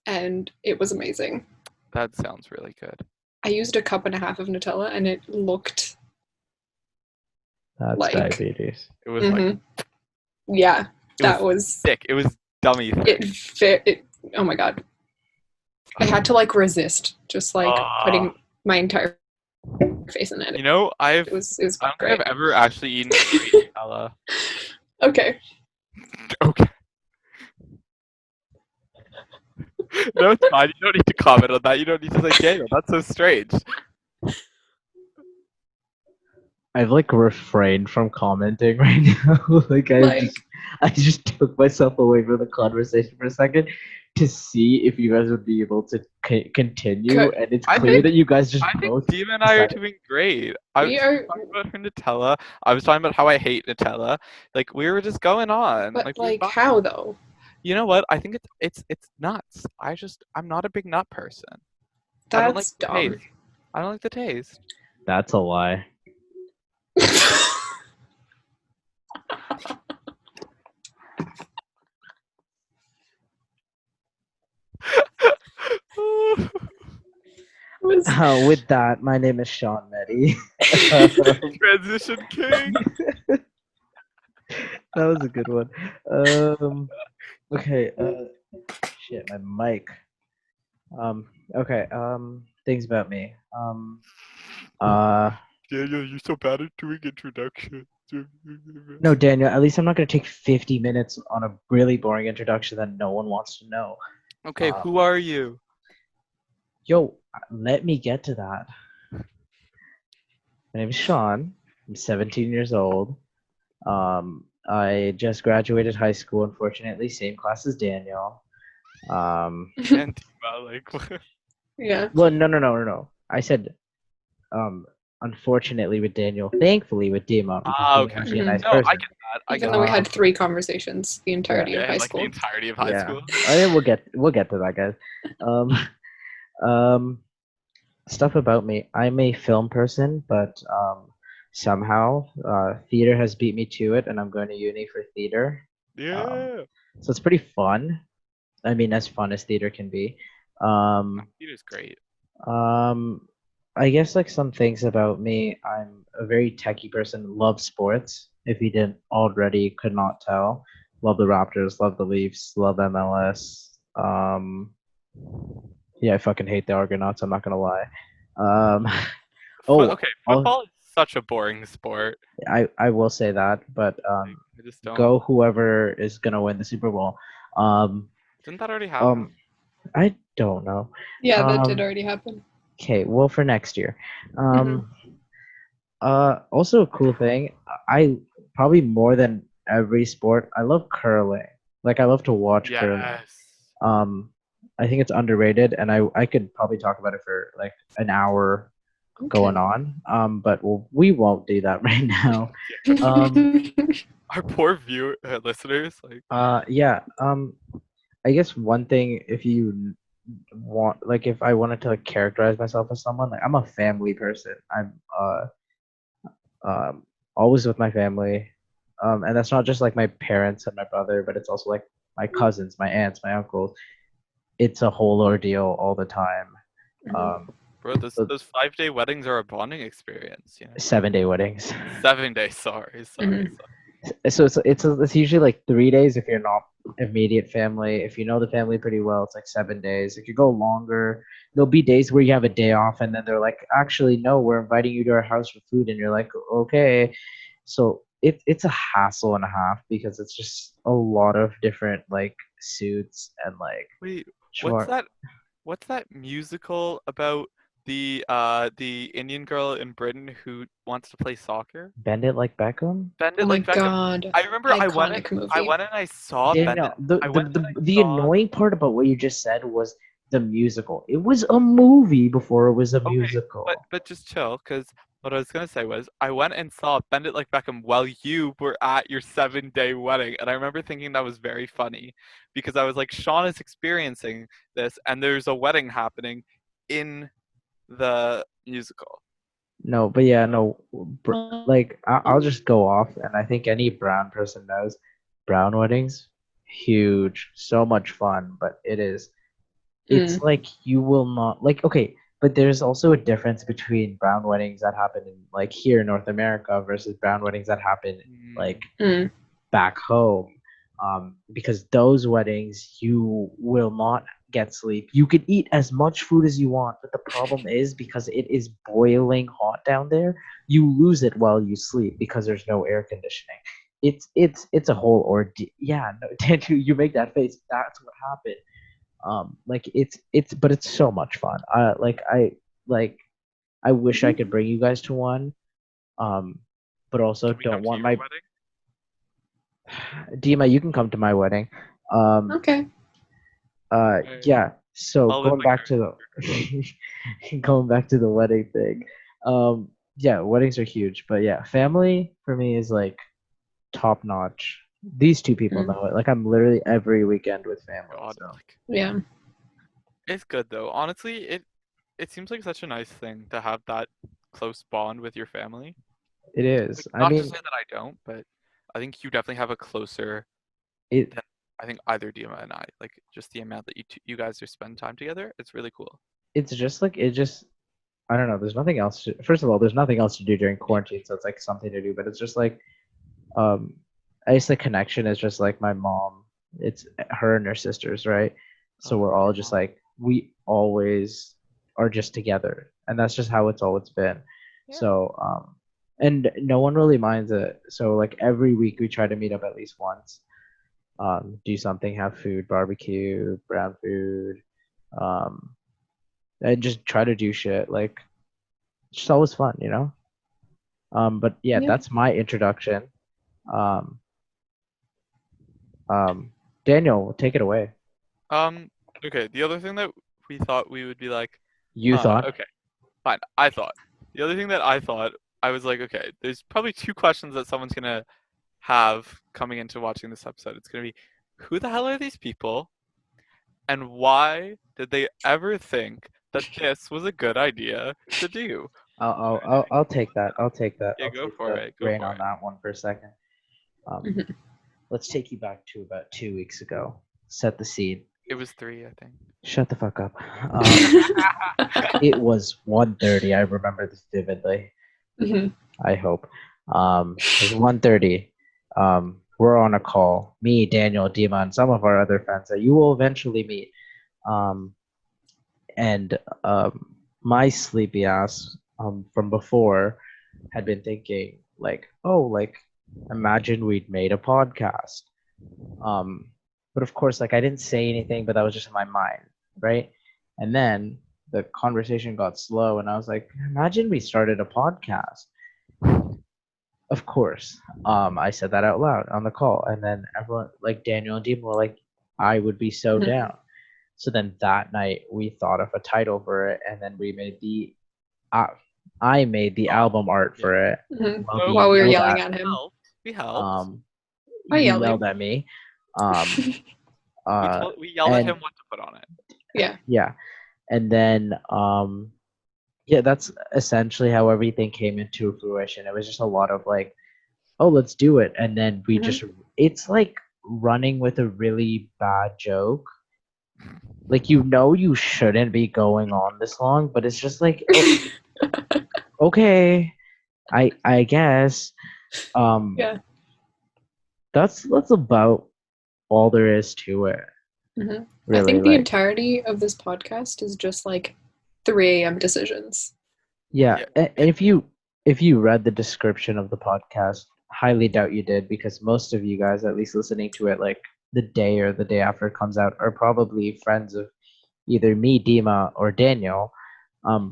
and it was amazing. that sounds really good. I used a cup and a half of Nutella, and it looked That's like, diabetes. It was like hmm yeah, it was that was thick. It was dummy thick. it. It. Oh my god, I had to like resist, just like Ah. putting my entire face in it. You know, It was I don't think great. I've ever actually eaten straight Nutella. Okay, Okay. No, it's fine. You don't need to comment on that. You don't need to say, Daniel, that's so strange. I've like refrained from commenting right now. Like like, I just took myself away from the conversation for a second to see if you guys would be able to continue, and it's I clear think that you guys just I think both Dima and I are decided. doing great. we She was are, talking about her Nutella. I was talking about how I hate Nutella. Like we were just going on. but Like we were like, fine. how though? You know what? I think it's nuts. I'm not a big nut person. I don't like That's the dumb. taste. I don't like the taste. That's a lie. Was With that, my name is Sean Meddy. Transition king. That was a good one. Okay. Shit, my mic. Okay. Things about me. Uh, Daniel, you're so bad at doing introductions. no, Daniel. At least I'm not gonna take 50 minutes on a really boring introduction that no one wants to know. Okay, who are you? Yo, let me get to that. My name is Sean. I'm 17 years old. I just graduated high school. Unfortunately, same class as Daniel. And Dima, like yeah. Well, no. I said, um, unfortunately with Daniel, thankfully with Dima, because Dima's okay. actually a Mhm. nice No, I person. get that. I Even get though we that. had 3 conversations the entirety of Yeah, high like the school. entirety of high Yeah. school. We'll get to that, guys. Um, um, stuff about me. I'm a film person, but somehow theater has beat me to it, and I'm going to uni for theater. Yeah. So it's pretty fun. I mean, as fun as theater can be. It is great. Um, I guess like some things about me, I'm a very techie person. Love sports. If you didn't already, could not tell. Love the Raptors. Love the Leafs. Love MLS. Yeah, I fucking hate the Argonauts. I'm not gonna lie. Um, oh, Okay, I'll, football is such a boring sport. I will say that, but I just don't. go whoever is gonna win the Super Bowl. Um, Didn't that already happen? I don't know. Yeah, that did already happen. Okay, well for next year. Mhm. Also a cool thing. I probably more than every sport. I love curling. Like I love to watch curling. Yes. Um, I think it's underrated, and I could probably talk about it for like an hour going Okay. on. But we won't do that right now. Um, Our poor listeners, like. yeah. I guess one thing, if you want, like, if I wanted to like characterize myself as someone, like, I'm a family person. I'm always with my family, and that's not just like my parents and my brother, but it's also like my cousins, my aunts, my uncles. It's a whole ordeal all the time. Mhm. Um, Bro, those So those 5-day weddings are a bonding experience, you know? 7 day weddings. 7 days, sorry, sorry, Mhm. sorry. So it's usually like 3 days if you're not immediate family. If you know the family pretty well, it's like 7 days. If you go longer, there'll be days where you have a day off, and then they're like, actually, no, we're inviting you to our house for food, and you're like, okay. So it's a hassle and a half because it's just a lot of different like suits and like Wait, what's chore. that what's that musical about the Indian girl in Britain who wants to play soccer? Bend it like Beckham. Bend Oh It my Like Beckham. god. I remember Iconic I movie. went and I saw Bend It Daniel, I went and I the saw annoying part about what you just said was the musical. It was a movie before it was a Okay, but musical. but just chill, because what I was gonna say was I went and saw Bend It Like Beckham while you were at your 7-day wedding, and I remember thinking that was very funny, because I was like, Sean is experiencing this, and there's a wedding happening in the musical. No, but yeah, no, like I'll just go off, and I think any brown person knows brown weddings, huge, so much fun, but it's Mm. like you will not like okay, but there's also a difference between brown weddings that happen in like here in North America versus brown weddings that happen like Mm, Mm. back home. Because those weddings you will not get sleep. You can eat as much food as you want, but the problem is because it is boiling hot down there, you lose it while you sleep because there's no air conditioning. It's a whole ordeal. Yeah, no, did you make that face? That's what happened. Like it's but it's so much fun. Like I wish I could bring you guys to one. Um, but also can we don't come to want your my wedding? Dima, you can come to my wedding. Um, Okay. I, yeah. So I'll live going back to the going back to the wedding thing. Yeah, weddings are huge, but yeah, family for me is like top notch. These two people Mm. know it. Like I'm literally every weekend with family. God, So like Yeah. it's good though. Honestly, it seems like such a nice thing to have that close bond with your family. it Like, is. I not to mean, say that I don't, but I think you definitely have a closer it than I think either Dima and I. Like just the amount that you guys are spend time together. It's really cool. it's just like it just I don't know. There's nothing else. First of all, there's nothing else to do during quarantine, so it's like something to do. But it's just like um, I guess the connection is just like my mom. It's her and her sisters, right? So Oh, we're all your just mom. like we always are just together, and that's just how it's always been. Yeah. So and no one really minds it. So like every week we try to meet up at least once. Do something, have food, barbecue, brown food, um, and just try to do shit. Like it's just always fun, you know. But yeah, Yeah. that's my introduction. Um, Daniel, take it away. Um. Okay. The other thing that we thought we would be like, You thought? Okay, fine. I thought the other thing that I thought I was like, okay, there's probably two questions that someone's gonna have coming into watching this episode. It's gonna be, who the hell are these people, and why did they ever think that this was a good idea to do? I'll take that. I'll take that. Yeah, I'll go take for the it. Go reign for on it. that one for a second. Um, Mhm. let's take you back to about 2 weeks ago. Set the scene. It was 3, I think. Shut the fuck up. It was 1:30. I remember this vividly. Mhm. I hope. It was 1:30. We're on a call. Me, Daniel, Dima, and some of our other friends that you will eventually meet. Um, and my sleepy ass from before had been thinking like, oh, like imagine we'd made a podcast. Um, but of course, like I didn't say anything, but that was just in my mind, right? And then the conversation got slow, and I was like, imagine we started a podcast. Of course, I said that out loud on the call, and then everyone, like Daniel and Dean, were like, I would be so Mhm. down. So then that night we thought of a title for it, and then we made uh, I made the Oh, album art yeah. for it. Mhm. So Loki While we were yelled yelling at at him. helped. We helped. um, I you yelled at yelled him. at me, um, We yelled at and him what to put on it. Yeah. yeah, and then yeah, that's essentially how everything came into fruition. It was just a lot of like, oh, let's do it, and then we Mhm. just it's like running with a really bad joke Like, you shouldn't be going on this long, but it's just like, okay, I guess. Um, Yeah. that's about all there is to it. Hmm. I Really, think the like, entirety of this podcast is just like 3 a.m. decisions. yeah. Yeah. And if you read the description of the podcast, highly doubt you did, because most of you guys, at least listening to it like the day or the day after it comes out, are probably friends of either me, Dima, or Daniel.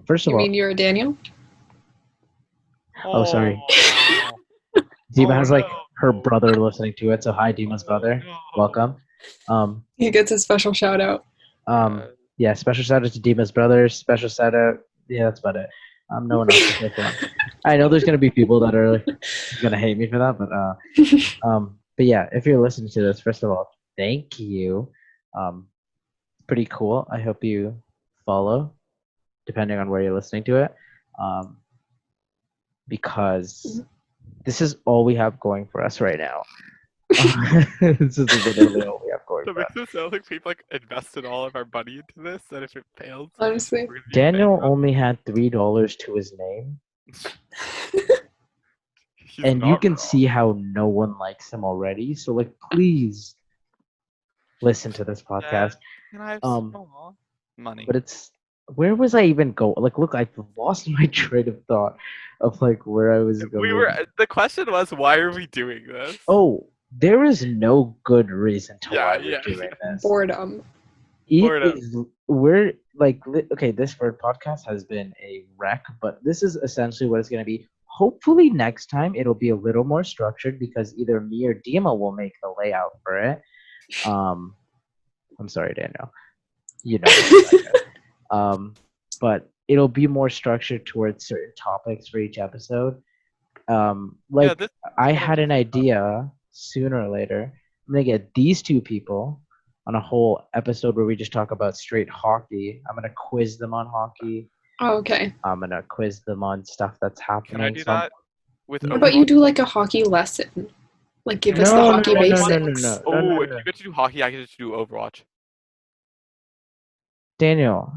First of You mean all, you're a Daniel? oh, sorry. Oh. Dima Oh has like her no. brother listening to it, so hi, Dima's Oh brother. no. Welcome. Um, He gets a special shout out. Yeah. yeah, special shout out to Dima's brother. Special shout out. Yeah, that's about it. No one else to say thanks. I know there's gonna be people that are like, gonna hate me for that, but yeah, if you're listening to this, first of all, thank you. Pretty cool. I hope you follow, depending on where you're listening to it, um, because this is all we have going for us right now. This is literally all we have going That for makes us. it sound like we've like invested all of our money into this, and if it fails, Honestly. we're gonna be Daniel bankrupt. only had $3 to his name, He's and you not can wrong. see how no one likes him already. So, like, please listen to this Yeah. podcast. And I have Um, small money. but it's where was I even go? Like, look, I've lost my train of thought of like where I was We going. were. The question was, why are we doing this? Oh, there is no good reason to why we're Yeah. doing this. Boredom. It Boredom. is we're like okay, this word podcast has been a wreck, but this is essentially what it's going to be. Hopefully next time it'll be a little more structured because either me or Dima will make the layout for it. Um, I'm sorry, Daniel. You know that, I guess. But it'll be more structured towards certain topics for each episode. Yeah, Like this is I gonna had be an idea sooner or later. I'm gonna get these two people on a whole episode where we just talk about straight hockey. I'm gonna quiz them on hockey. Oh, okay. I'm gonna quiz them on stuff that's Can I happening. do So that with How about you Overwatch? do like a hockey lesson? Like give us the no, no, hockey no, no, Overwatch? no, no, basics. no, no, no, Oh, if no. you get to do hockey, I get to do Overwatch. Daniel,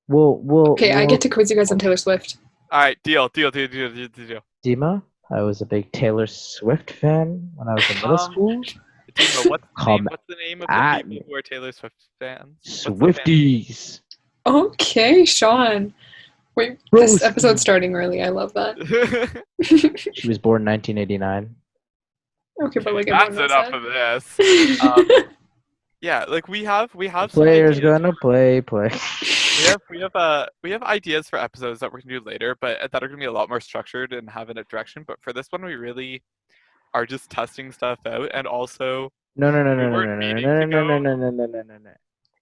we'll, Okay, I get to quiz you guys on we'll Taylor Swift. All right, deal. Dima. I was a big Taylor Swift fan when I was in middle school. Dima, what's the name? Come What's the name of the at people me, who are Taylor Swift fans? What's the fan? Swifties. Okay, Shaan. Wait, this episode's starting early. I love that. She was born 1989. Okay, but like everyone That's knows enough that. of this. Yeah, like we have The some player's ideas. gonna play. We have ideas for episodes that we're gonna do later, but that are gonna be a lot more structured and have a direction. But for this one, we really are just testing stuff out, and also No, no, no, we no, no, weren't no, no, meaning no, to no, go. no, no, no, no, no, no, no.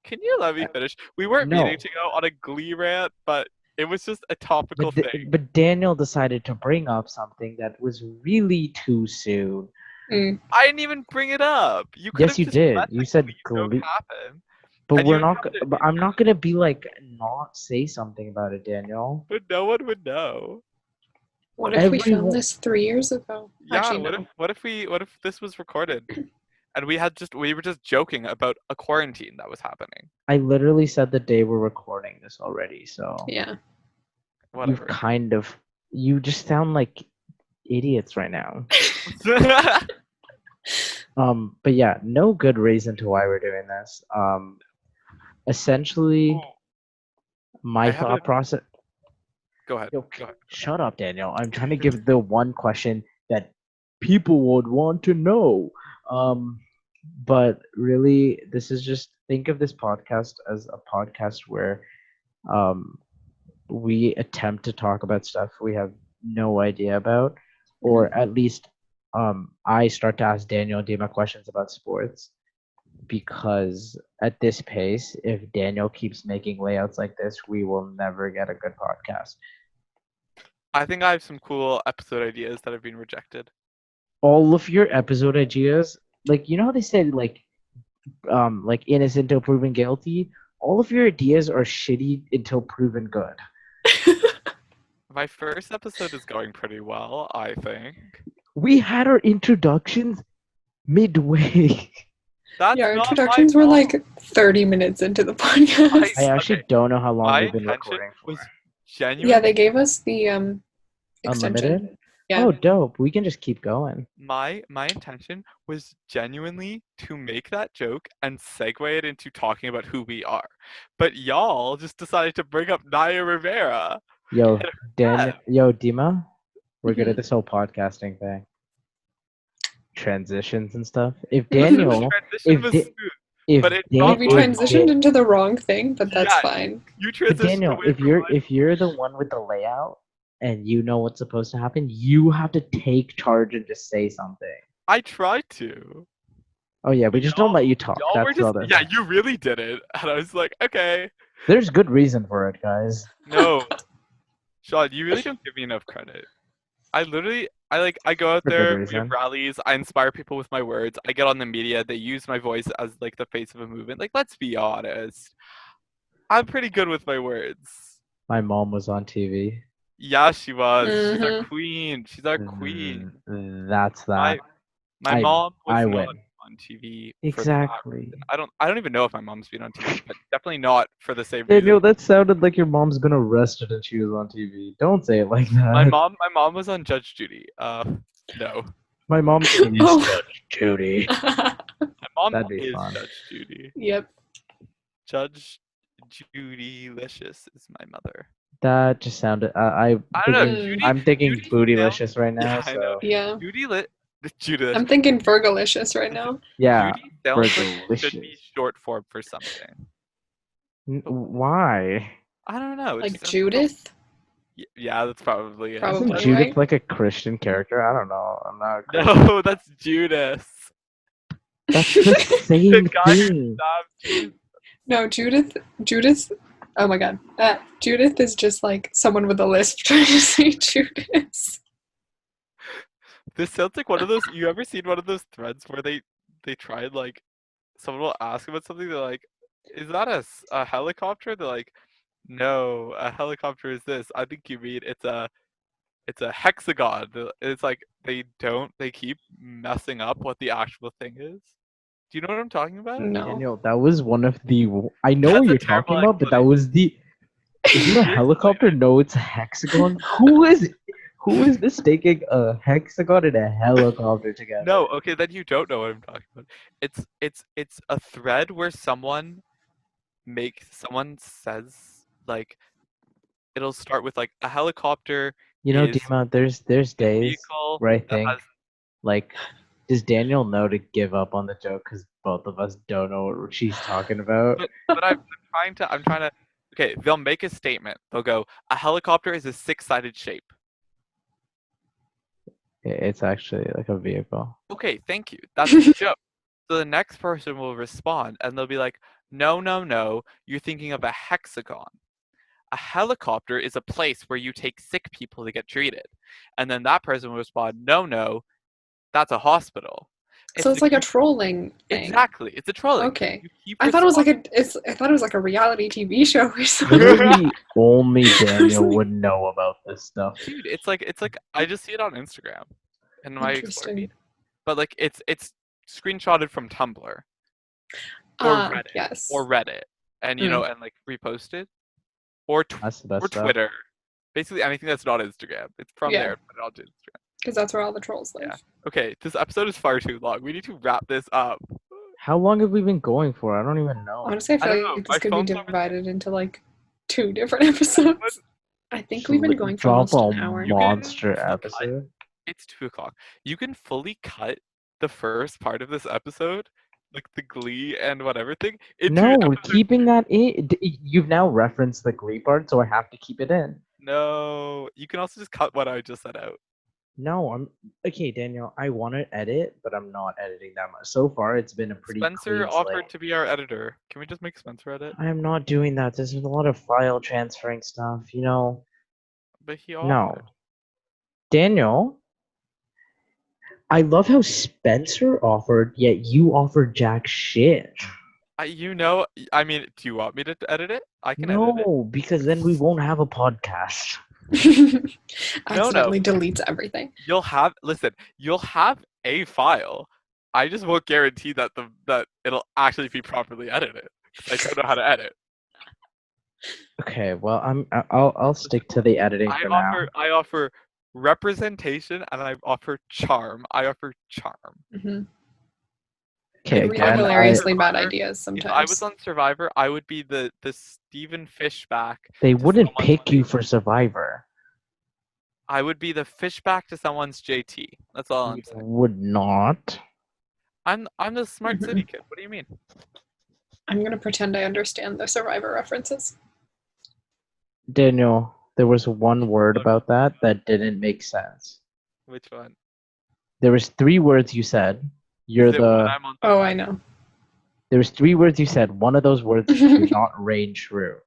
Can you let me finish? We weren't No. meaning to go on a Glee rant, but it was just a topical But thing. but Daniel decided to bring up something that was really too soon. Mm. I didn't even bring it up. You could Yes, have you just did. let You the said Glee joke Glee, happen, but and you we're would not. come to But I'm not gonna be like not say something about it, Daniel. but no one would know. What if we filmed Everyone. this 3 years ago? Yeah, Actually, what no. what if this was recorded and we were just joking about a quarantine that was happening. I literally said the day we're recording this already, so Yeah. you've Whatever. kind of. You just sound like idiots right now. But yeah, no good reason to why we're doing this. Essentially, my I have a thought process. go ahead. Yo, Go ahead. shut up, Daniel. I'm trying to give the one question that people would want to know. But really, this is just think of this podcast as a podcast where um, we attempt to talk about stuff we have no idea about, or at least I start to ask Daniel and Dima questions about sports. Because at this pace, if Daniel keeps making layouts like this, we will never get a good podcast. I think I have some cool episode ideas that have been rejected. All of your episode ideas, like you know how they said like innocent until proven guilty. All of your ideas are shitty until proven good. My first episode is going pretty well, I think. We had our introductions midway. That's Yeah, our not my introductions were fault. like 30 minutes into the podcast. I actually Okay, don't know how long my we've been intention recording for. was Yeah, genuinely they gave us the extension. Unlimited? Yeah. Oh, dope. We can just keep going. my intention was genuinely to make that joke and segue it into talking about who we are. But y'all just decided to bring up Naya Rivera. Yo, Yeah. Dima, we're good at Mhm. this whole podcasting thing. Transitions and stuff. If The Daniel, transition if was da- smooth, if but it Dan, got We my if transitioned da- into the wrong thing, but that's yeah, fine. you but transitioned Daniel, away from my if you're the one with the layout and you know what's supposed to happen, you have to take charge and just say something. I tried to. Oh yeah, we But just don't let you talk. y'all were That's the just other yeah, thing. you really did it. And I was like, okay. There's good reason for it, guys. No. Sean, you really don't give me enough credit. I go out For good there, we have reason. rallies, I inspire people with my words, I get on the media, they use my voice as like the face of a movement. Like, let's be honest. I'm pretty good with my words. My mom was on TV. Yeah, she was. She's our Mhm. queen. She's our queen. That's My that. my mom was I not win. on TV for that Exactly. reason. I don't even know if my mom's been on TV, but definitely not for the same reason. Daniel, that sounded like your mom's been arrested and she was on TV. Don't say it like that. My mom was on Judge Judy. No. My mom is Oh. Judge Judy. My mom That'd be is fun. Judge Judy. Yep. Judge Judy Licious is my mother. That just sounded. I don't know. Mm. Judy. I'm thinking Judy bootylicious right Yeah, now. I know. So Yeah. Judy. I'm thinking Virgolicious right now. yeah, Judy sounds like it should be Virgolicious. short form for something. Why? I don't know. It Like just sounds Judith? yeah, that's probably it. Probably. Isn't Right. Judith like a Christian character? I don't know. I'm not. No, that's Judas. That's the The same guy who thing. stabbed Jesus. No, Judith. Oh my god. Judith is just like someone with a lisp trying to say Judas. This sounds like one of those. You ever seen one of those threads where they try and like someone will ask about something? They're like, "Is that a helicopter?" They're like, "No, a helicopter is this." I think you mean it's a hexagon. It's like they keep messing up what the actual thing is. Do you know what I'm talking about? No. Daniel, that was one of the. I know That's what a you're terrible talking about, but that explanation. was the. Isn't a helicopter? No, it's a hexagon. Who is mistaking a hexagon and a helicopter together? No, okay, then you don't know what I'm talking about. It's a thread where someone says like it'll start with like a helicopter You know, is Dima, there's a days vehicle where I that think has like, does Daniel know to give up on the joke because both of us don't know what she's talking about? but I'm trying to okay, they'll make a statement. They'll go, a helicopter is a six-sided shape. It's actually like a vehicle. Okay, thank you. That's the joke. So the next person will respond and they'll be like, no, no, no, you're thinking of a hexagon. A helicopter is a place where you take sick people to get treated. And then that person will respond, no, no, that's a hospital. So it's like a trolling thing. Exactly. It's a trolling. Okay. You keep I thought it was like responding- I thought it was like a reality TV show or something. Literally, only Daniel like- would know about this stuff. Dude, it's like I just see it on Instagram in my Explore Interesting. feed. But like it's screenshotted from Tumblr or Reddit Yes. or Reddit and you know and like reposted or That's the best or stuff. Twitter. Basically anything that's not Instagram. It's from Yeah. there, but onto Instagram. Because that's where all the trolls live. Yeah. Okay, this episode is far too long. We need to wrap this up. How long have we been going for? I don't even know. Honestly, I I feel don't know. like My this could be phone's over divided into like 2 different episodes. I think we've been going for Drop almost a an hour. monster can- episode. It's 2 o'clock. You can fully cut the first part of this episode, like the Glee and whatever thing, into No, we're episode keeping that in. You've now referenced the Glee part, so I have to keep it in. No, you can also just cut what I just said out. No, I'm okay, Daniel. I want to edit, but I'm not editing that much. So far, it's been a pretty Spencer clean offered slate. to be our editor. Can we just make Spencer edit? I am not doing that. There's a lot of file transferring stuff, you know. But he No, offered. Daniel. I love how Spencer offered, yet you offered jack shit. I mean, do you want me to edit it? I can edit it. No, because then we won't have a podcast. Accidentally deletes everything. You'll have a file. I just won't guarantee that that it'll actually be properly edited. I don't know how to edit. Okay, well, I'll stick to the editing for now. I offer representation and I offer charm. I offer charm. Mm-hmm. Okay, And really again, hilariously bad Survivor, ideas if I was sometimes. on Survivor, I would be the Steven Fishback. they to wouldn't someone's pick you JT. for Survivor. I would be the Fishback to someone's JT. That's all I'm You saying. would not. I'm the smart Mhm. city kid. What do you mean? I'm gonna pretend I understand the Survivor references. Daniel, there was one word about that didn't make sense. Which one? There was 3 words you said. You're Is it when the. I'm on Oh, I know. There was 3 words you said. One of those words did not ring true.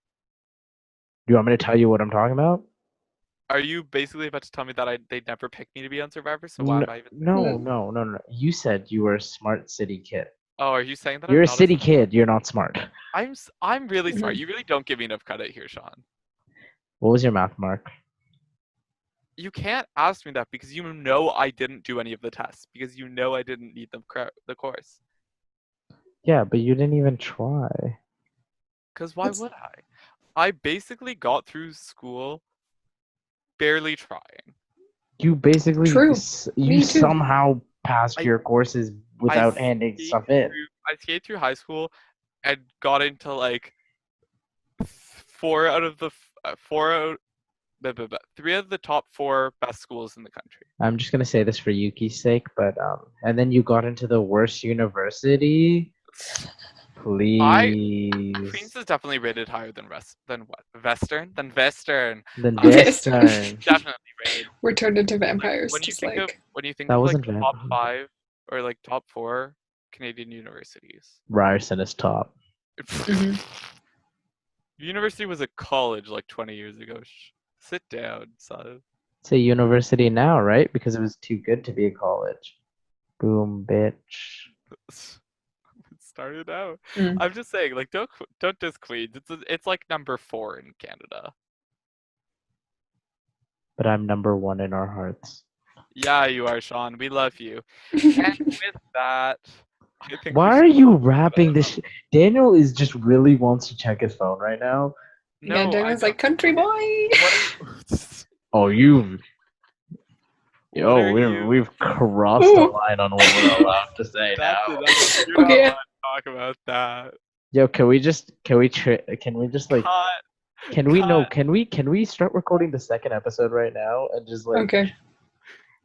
Do you want me to tell you what I'm talking about? Are you basically about to tell me that they never picked me to be on Survivor? So why am I even? No. You said you were a smart city kid. Oh, are you saying that You're I'm a not city kid. You're not smart. I'm really smart. Mhm. You really don't give me enough credit here, Shaan. What was your math mark? You can't ask me that because you know I didn't do any of the tests because you know I didn't need the course. Yeah, but you didn't even try. Because why would I? I basically got through school barely trying. You basically True. you Me too. somehow passed I- your courses without handing stuff in. I skated through high school and got into like 4 out of the 3 of the top 4 best schools in the country. I'm just gonna say this for Yuki's sake, but and then you got into the worst university. Please. Queens is definitely rated higher than Western. Then Western. Western. Definitely rated. We're turned into Like, vampires, when you just think of like like That wasn't top vampire. 5 or like top 4 Canadian universities. Ryerson is top. Mhm. University was a college like 20 years ago. Sit down, son. It's a university now, right? Because it was too good to be a college. Boom, bitch. It started out. Mm. I'm just saying, like, don't diss Queens. It's like number 4 in Canada. But I'm number 1 in our hearts. Yeah, you are, Shaan. We love you. And with that, I think we Why should are you wrapping this? Daniel is just really wants to check his phone right now. Yeah, No, Daniel's like country boy. Oh, you. What are We've crossed the line on what we're allowed to say That's now. enough. You're Okay. not allowed to talk about that. Yo, can we just like Cut. can we Cut. can we start recording the second episode right now and just like Okay.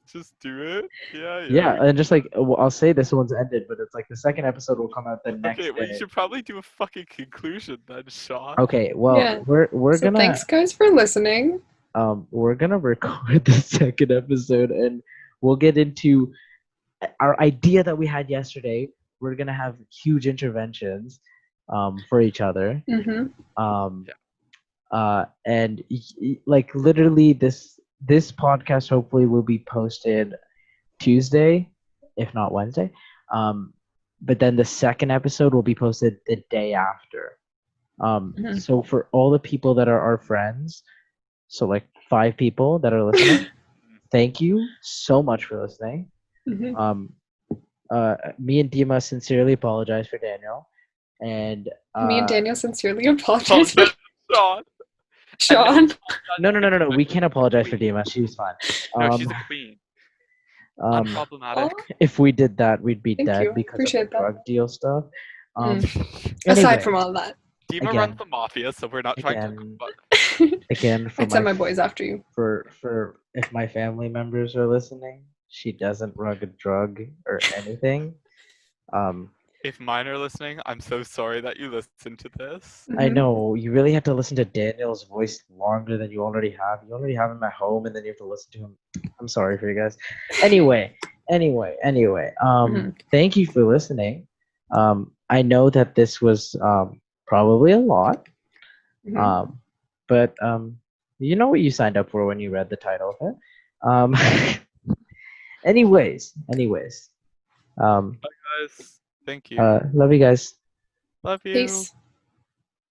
Just do it. Yeah. yeah, and just like I'll say this one's ended, but it's like the second episode will come out the next Okay, well, you day. should probably do a fucking conclusion then, Shaan. Okay, well Yeah. we're So gonna thanks guys for listening. we're gonna record the second episode and we'll get into our idea that we had yesterday. We're gonna have huge interventions for each other. Mm-hmm. And like literally this podcast hopefully will be posted Tuesday, if not Wednesday. But then the second episode will be posted the day after. Mhm. So for all the people that are our friends, so like 5 people that are listening, thank you so much for listening. Mhm. Me and Dima sincerely apologize for Daniel, and Me and Daniel sincerely apologize for Shaan. Shaan. No. We can't apologize for Dima. She was fine. No, she's a queen. Unproblematic. If we did that, we'd be Thank dead you. because Appreciate of the that. drug deal stuff. Aside Anyway, from all that. Dima Again. runs the mafia, so we're not trying to. again, But again for I'd send my boys after you. for if my family members are listening, she doesn't rug a drug or anything. if mine are listening, I'm so sorry that you listened to this. I Mhm. know you really have to listen to Daniel's voice longer than you already have. You already have him at home, and then you have to listen to him. I'm sorry for you guys. Anyway. Mhm. Thank you for listening. I know that this was probably a lot. Mhm. But you know what you signed up for when you read the title of it. Anyways. Guys, thank you. Love you guys. Love you. Peace.